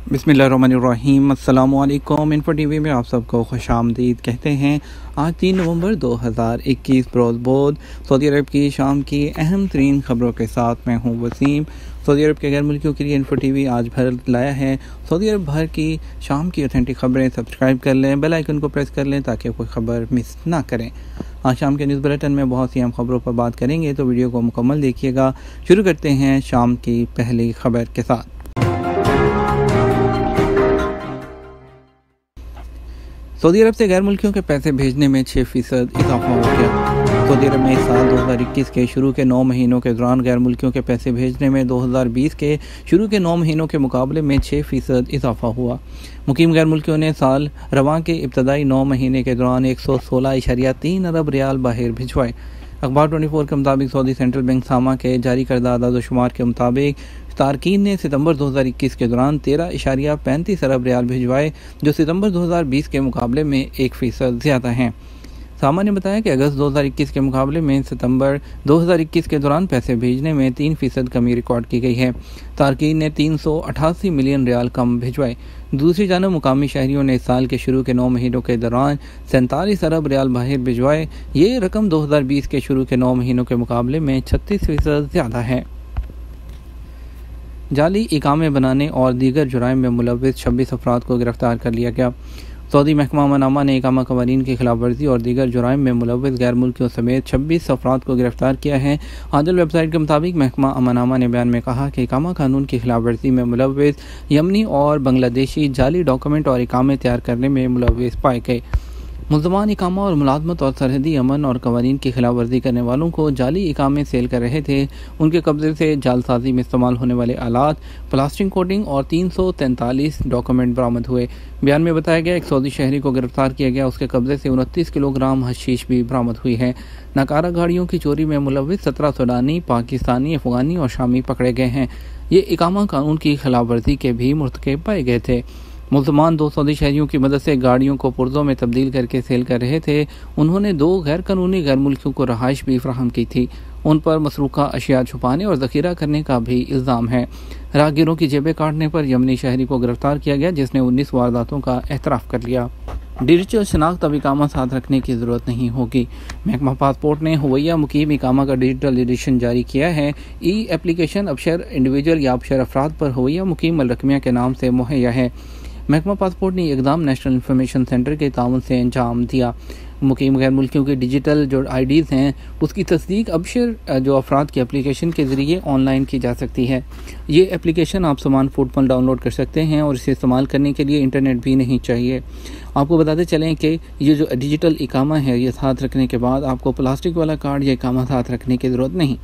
बिस्मिल्लाहिर्रहमानिर्रहीम। अस्सलामुअलैकुम। Info TV में आप सबको खुशामदीद कहते हैं। आज 3 नवंबर 2021 रोज़ बोध सऊदी अरब की शाम की अहम तरीन खबरों के साथ मैं हूँ वसीम। सऊदी अरब के गैर मुल्कियों के लिए इन्फो टीवी आज भर लाया है सऊदी अरब भर की शाम की ऑथेंटिक खबरें। सब्सक्राइब कर लें, बेल आइकन को प्रेस कर लें ताकि कोई ख़बर मिस ना करें। आज शाम के न्यूज़ बुलेटिन में बहुत सी अहम खबरों पर बात करेंगे, तो वीडियो को मुकम्मल देखिएगा। शुरू करते हैं शाम की पहली खबर के साथ। सऊदी अरब से गैर मुल्कियों के पैसे भेजने में 6% इजाफा हो गया। सऊदी अरब में इस साल 2021 के शुरू के 9 महीनों के दौरान गैर मुल्कियों के पैसे भेजने में 2020 के शुरू के 9 महीनों के मुकाबले में 6% इजाफा हुआ। मुकीम गैर मुल्कियों ने साल रवां के इब्तदाई 9 महीने के दौरान 116.3 अरब रियाल बाहर भिजवाए। अखबार 24 के मुताबिक सऊदी सेंट्रल बैंक सामा के जारी करदा आदाद-ओ-शुमार के मुताबिक तारकीन ने सितंबर 2021 के दौरान 13.35 अरब रियाल भिजवाए, जो सितंबर 2020 के मुकाबले में 1% ज़्यादा हैं। सामा ने बताया कि अगस्त 2021 के मुकाबले में सितंबर 2021 के दौरान पैसे भेजने में 3% कमी रिकॉर्ड की गई है। तारकीन ने 388 मिलियन रियाल कम भिजवाए। दूसरी जानब मुकामी शहरियों ने इस साल के शुरू के 9 महीनों के दौरान 47 अरब रियाल बाहर भिजवाए। ये रकम 2020 के शुरू के 9 महीनों के मुकाबले में 36% ज़्यादा है। जाली इकामे बनाने और दीगर जुराइम में मुलव्विस 26 अफराद को गिरफ्तार कर लिया गया। सऊदी महकमा अमन ने इकामा कवानीन की खिलाफ वर्जी और दीगर जुराइम में मुलव्विस गैर मुल्कियों समेत 26 अफराद को गिरफ्तार किया है। आदल वेबसाइट के मुताबिक महकमा अमन ने बयान में कहा कि इकामा कानून की खिलाफ वर्जी में मुलव्विस यमनी और बांग्लादेशी जाली डॉक्यूमेंट और इकामे तैयार करने में मुलव्विस पाए गए। मुल्ज़मान इकामा और मुलाजमत और सरहदी अमन और कवानीन की खिलाफ वर्जी करने वालों को जाली इकामे सेल कर रहे थे। उनके कब्जे से जालसाजी में इस्तेमाल होने वाले आलात, प्लास्टिक कोटिंग और 343 डॉक्यूमेंट बरामद हुए। बयान में बताया गया एक सऊदी शहरी को गिरफ्तार किया गया। उसके कब्जे से 29 किलोग्राम हशीश भी बरामद हुई है। नाकारा गाड़ियों की चोरी में मुलव्विस 17 सूडानी, पाकिस्तानी, अफगानी और शामी पकड़े गए हैं। ये इकामा कानून की खिलाफ वर्जी के भी मुर्तकिब पाए गए थे। मुल्ज़मान 2 सऊदी शहरियों की मदद से गाड़ियों को पुर्जों में तब्दील करके सेल कर रहे थे। उन्होंने 2 गैर कानूनी गैर मुल्कियों को रहाइश भी फराहम की थी। उन पर मसरूका अशिया छुपाने और ज़ख़ीरा करने का भी इल्ज़ाम है। राहगीरों की जेबें काटने पर यमनी शहरी को गिरफ्तार किया गया, जिसने 19 वारदातों का एतराफ़ कर लिया। डिजिटल शनाख्त अब इकामा साथ रखने की ज़रूरत नहीं होगी। महकमा पासपोर्ट ने हुवैया मुकीम इकामा का डिजिटल एडिशन जारी किया है। ई एप्लीकेशन अबशर इंडिविजुअल या अबशर अफराद पर हुवैया मुकीम अलरकमिया के नाम से मुहैया है। महकमा पासपोर्ट ने इक़दाम नेशनल इंफॉर्मेशन सेंटर के ताउन से अंजाम दिया। मुकीम गैर मुल्कियों के डिजिटल जो आईडीज़ हैं उसकी तस्दीक अबशर जो अफराद की एप्लीकेशन के ज़रिए ऑनलाइन की जा सकती है। ये एप्लीकेशन आप समान फूड पर डाउनलोड कर सकते हैं और इसे इस्तेमाल करने के लिए इंटरनेट भी नहीं चाहिए। आपको बताते चलें कि ये जो डिजिटल इकामा है ये साथ रखने के बाद आपको प्लास्टिक वाला कार्ड या इकामा साथ रखने की ज़रूरत नहीं।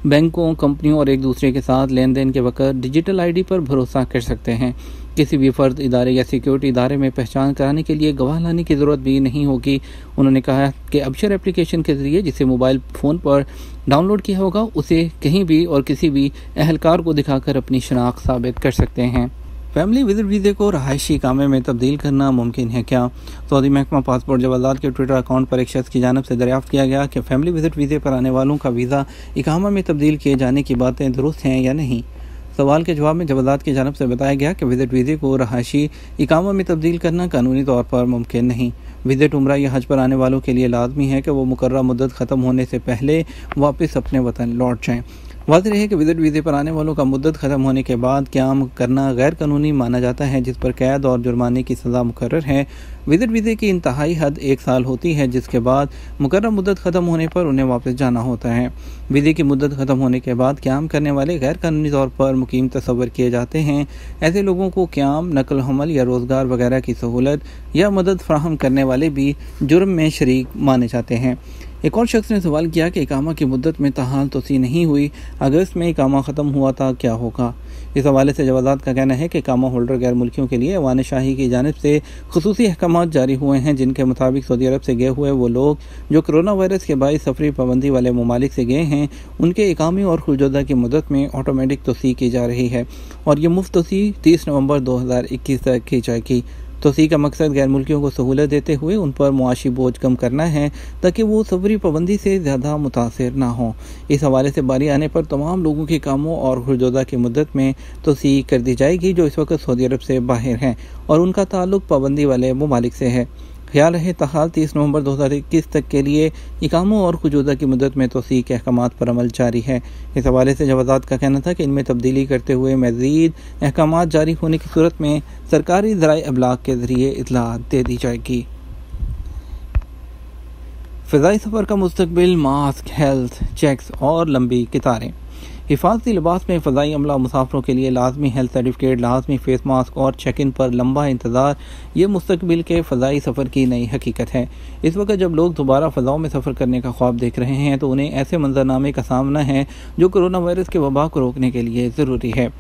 बैंकों, कंपनियों और एक दूसरे के साथ लेन देन के वक्त डिजिटल आईडी पर भरोसा कर सकते हैं। किसी भी फ़र्द, इदारे या सिक्योरिटी इदारे में पहचान कराने के लिए गवाह लाने की ज़रूरत भी नहीं होगी। उन्होंने कहा कि अबशर एप्लीकेशन के ज़रिए जिसे मोबाइल फ़ोन पर डाउनलोड किया होगा उसे कहीं भी और किसी भी अहलकार को दिखाकर अपनी शनाख्त साबित कर सकते हैं। फैमिली विजिट वीज़े को रहायशी इकामे में तब्दील करना मुमकिन है क्या? सऊदी महकमा पासपोर्ट जवाज़ात के ट्विटर अकाउंट पर एक शख्स की जानिब से दरियाफ्त किया गया कि फैमिली विजिट वीज़े पर आने वालों का वीज़ा इकामा में तब्दील किए जाने की बातें दुरुस्त हैं या नहीं। सवाल के जवाब में जवाज़ात की जानिब से बताया गया कि विजिट वीज़े को रहायशी इकामा में तब्दील करना कानूनी तौर पर मुमकिन नहीं। विजिट उम्रा या हज पर आने वालों के लिए लाजमी है कि वो मुकर्रर मुद्दत ख़त्म होने से पहले वापस अपने वतन लौट जाएँ। वाज़ेह है कि विजिट वीज़े पर आने वालों का मुद्दत ख़त्म होने के बाद क़याम करना गैर कानूनी माना जाता है, जिस पर कैद और जुर्माने की सज़ा मुकर्रर है। विजिट वीज़े की इंतहाई हद 1 साल होती है, जिसके बाद मुकर्रर मुद्दत ख़त्म होने पर उन्हें वापस जाना होता है। वीज़े की मुद्दत ख़त्म होने के बाद क़याम करने वाले गैर कानूनी तौर पर मुकीम तस्वर किए जाते हैं। ऐसे लोगों को क़याम, नकल हमल या रोज़गार वगैरह की सहूलत या मदद फराहम करने वाले भी जुर्म में शरीक माने जाते हैं। एक और शख्स ने सवाल किया कि इकामा की मुद्दत में ताहाल तोसी नहीं हुई, अगस्त में इकामा ख़त्म हुआ था, क्या होगा? इस हवाले से जवाज़ात का कहना है कि इकामा होल्डर गैर मुल्कियों के लिए ऐवान शाही की जानिब से खुसूसी अहकाम जारी हुए हैं, जिनके मुताबिक सऊदी अरब से गए हुए वो लोग जो कोरोना वायरस के बाइस सफरी पाबंदी वाले ममालिक से गए हैं, उनके इकामे और खुलजोदा की मुद्दत में ऑटोमेटिक तोसी की जा रही है और ये मुफ्त तोसी 30 नवंबर 2021 तक की जाएगी। तोसी का मकसद गैर मुल्कियों को सहूलत देते हुए उन पर मुआशी बोझ कम करना है ताकि वो सफरी पाबंदी से ज़्यादा मुतासर ना हों। इस हवाले से बारी आने पर तमाम लोगों के कामों और खुरदोदा की मुद्दत में तोसी कर दी जाएगी जो इस वक्त सऊदी अरब से बाहर हैं और उनका ताल्लुक पाबंदी वाले ममालिक से है। ख्याल रहे ताहाल 30 नवंबर 2021 तक के लिए इकामों और खुजूदा की मुद्दत में तोसी के अहकामात पर अमल जारी है। इस हवाले से जवाजात का कहना था कि इनमें तब्दीली करते हुए मज़ीद अहकामात जारी होने की सूरत में सरकारी ज़राए अबलाग के ज़रिए इत्तलात दे दी जाएगी। फ़िज़ाई सफ़र का मुस्तकबिल, मास्क, हेल्थ चेक्स और लंबी कतारें। हिफाजती लिबास में फ़ज़ाई अमला मुसाफरों के लिए लाजमी हेल्थ सर्टिफिकेट, लाजमी फेस मास्क और चेक इन पर लंबा इंतज़ार ये मुस्तकबिल के फ़ज़ाई सफ़र की नई हकीकत है। इस वक्त जब लोग दोबारा फ़ज़ाओं में सफ़र करने का ख्वाब देख रहे हैं तो उन्हें ऐसे मंजरनामे का सामना है जो कोरोना वायरस के वबा को रोकने के लिए ज़रूरी है।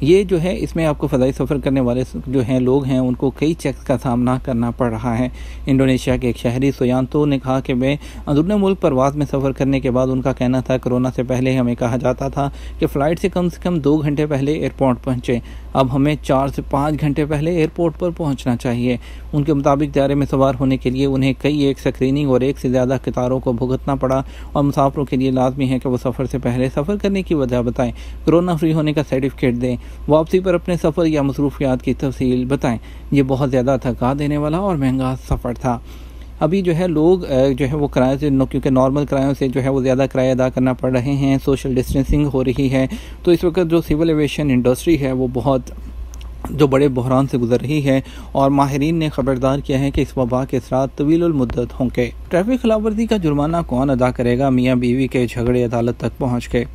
ये जो है इसमें आपको फ़ज़ाई सफ़र करने वाले जो हैं लोग हैं उनको कई चेक्स का सामना करना पड़ रहा है। इंडोनेशिया के एक शहरी सुयांतो ने कहा कि वे अंदरूनी मुल्क परवाज़ में सफ़र करने के बाद उनका कहना था कोरोना से पहले हमें कहा जाता था कि फ़्लाइट से कम 2 घंटे पहले एयरपोर्ट पहुँचें, अब हमें 4 से 5 घंटे पहले एयरपोर्ट पर पहुँचना चाहिए। उनके मुताबिक तैयारे में सवार होने के लिए उन्हें कई एक स्क्रीनिंग और एक से ज़्यादा कतारों को भुगतना पड़ा और मुसाफरों के लिए लाजमी है कि वो सफ़र से पहले सफ़र करने की वजह बताएं, कोरोना फ्री होने का सर्टिफिकेट दें, वापसी पर अपने सफ़र या मसरूफियात की तफसील बताएं। ये बहुत ज़्यादा थका देने वाला और महंगा सफ़र था। अभी जो है लोग जो है वो किराए से क्योंकि नॉर्मल किरायों से जो है वो ज़्यादा किराया अदा करना पड़ रहे हैं, सोशल डिस्टेंसिंग हो रही है, तो इस वक्त जो सिविल एविएशन इंडस्ट्री है वो बहुत जो बड़े बहरान से गुजर रही है और माहिरीन ने खबरदार किया है कि इस वबा के असरात तवीलुल मुद्दत होंगे। ट्रैफिक खिलाफवर्जी का जुर्माना कौन अदा करेगा? मियाँ बीवी के झगड़े अदालत तक पहुँच गए।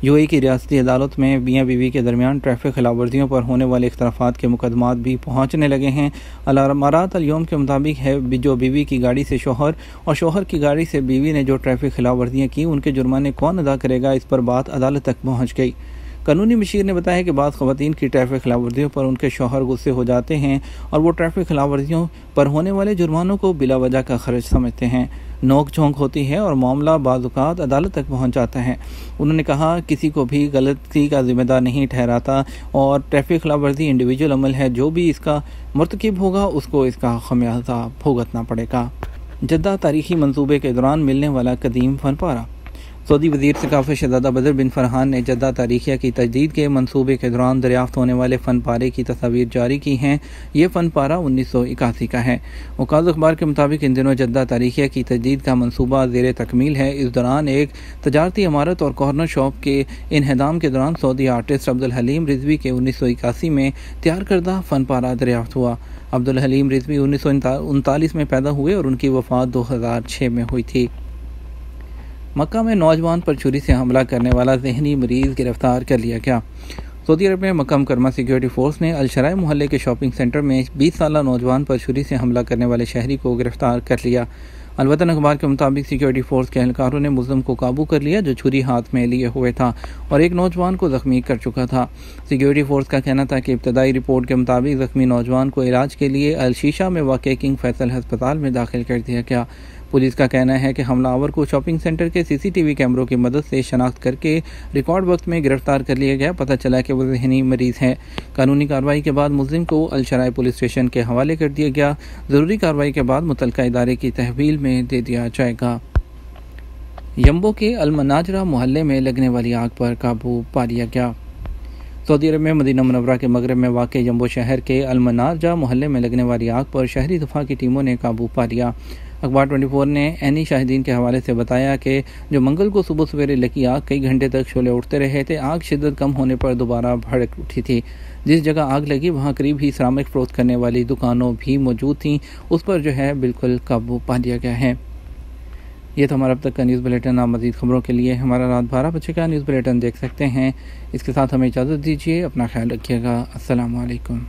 यूएई की रियासती अदालत में मियाँ बीवी के दरमियान ट्रैफिक खिलाफवर्जियों पर होने वाले इख्तलाफात के मुकदमात भी पहुँचने लगे हैं। अल-अमारात अल-यौम के मुताबिक है जो बीवी की गाड़ी से शोहर और शोहर की गाड़ी से बीवी ने जो ट्रैफिक खिलाफवर्जियाँ की उनके जुर्माने कौन अदा करेगा, इस पर बात अदालत तक पहुँच गई। कानूनी मशीर ने बताया कि बाद ख़वातीन की ट्रैफिक खिलाफवर्जियों पर उनके शौहर गुस्से हो जाते हैं और वो ट्रैफिक खिलाफवर्जियों पर होने वाले जुर्मानों को बिला वजह का खर्च समझते हैं। नोक झोंक होती है और मामला बाज़-औक़ात अदालत तक पहुंच जाता है। उन्होंने कहा किसी को भी गलती का जिम्मेदार नहीं ठहराता और ट्रैफिक खिलाफवर्जी इंडिविजुअल अमल है, जो भी इसका मुर्तकिब होगा उसको इसका खमियाजा भुगतना पड़ेगा। जद्दा तारीखी मंसूबे के दौरान मिलने वाला कदीम फनपारा। सऊदी वज़ीर सकाफ़त शहज़ादा बदर बिन फरहान ने जद्दा तारीखिया की तजदीद के मंसूबे के दौरान दरियाफ्त होने वाले फ़न पारे की तस्वीर जारी की हैं। ये फ़न पारा 1981 का है। औकाज़ अखबार के मुताबिक इन दिनों जद्दा तारीखिया की तजदीद का मंसूबा ज़ेर तकमील है। इस दौरान एक तजारती इमारत और कॉर्नर शॉप के इन्हदाम के दौरान सऊदी आर्टिस्ट अब्दुल हलीम रिजवी के 1981 में तैयार करदा फ़न पारा दरियाफ्त हुआ। अब्दुल हलीम रिजवी 1939 में पैदा हुए और उनकी वफ़ात 2006 में हुई थी। मक्का में नौजवान पर छुरी से हमला करने वाला जहनी मरीज़ गिरफ्तार कर लिया गया। सऊदी अरब में मक्का मुकरमा सिक्योरिटी फोर्स ने अल-शराय मोहल्ले के शॉपिंग सेंटर में 20 साला नौजवान पर छुरी से हमला करने वाले शहरी को गिरफ्तार कर लिया। अलवतन अखबार के मुताबिक सिक्योरिटी फोर्स के एहलकारों ने मुल्ज़िम को काबू कर लिया जो छुरी हाथ में लिए हुए था और एक नौजवान को ज़ख्मी कर चुका था। सिक्योरिटी फोर्स का कहना था कि इब्तदाई रिपोर्ट के मुताबिक ज़ख्मी नौजवान को इलाज के लिए अल-शीशा में वाक़े किंग फैसल अस्पताल में दाखिल कर दिया गया। पुलिस का कहना है कि हमलावर को शॉपिंग सेंटर के सीसीटीवी कैमरों की मदद से शनाख्त करके रिकॉर्ड वक्त में गिरफ्तार कर लिया गया। पता चला कि वो जहनी मरीज़ हैं। कानूनी कार्रवाई के बाद मुल्ज़िम को अल-शराय पुलिस स्टेशन के हवाले कर दिया गया। ज़रूरी कार्रवाई के बाद मुतल्लिका इदारे की तहवील में दे दिया जाएगा। यम्बो के अल-मनाजरा मोहल्ले में लगने वाली आग पर काबू पा लिया गया। सऊदी अरब में मदीना मुनव्वरा के मगरब में वाक़ यम्बो शहर के अल-मनाजरा मोहल्ले में लगने वाली आग पर शहरी दफा की टीमों ने काबू पा लिया। अखबार 24 ने एनी शाहिदीन के हवाले से बताया कि जो मंगल को सुबह सवेरे लगी आग कई घंटे तक शोले उठते रहे थे। आग शिद्दत कम होने पर दोबारा भड़क उठी थी। जिस जगह आग लगी वहाँ करीब ही सिरामिक फरोख्त करने वाली दुकानों भी मौजूद थीं। उस पर जो है बिल्कुल काबू पा लिया गया है। ये था हमारा अब तक का न्यूज़ बुलेटिन। आप मज़ीद खबरों के लिए हमारा रात 12 बजे का न्यूज़ बुलेटिन देख सकते हैं। इसके साथ हमें इजाज़त दीजिए। अपना ख्याल रखिएगा। अस्सलाम वालेकुम।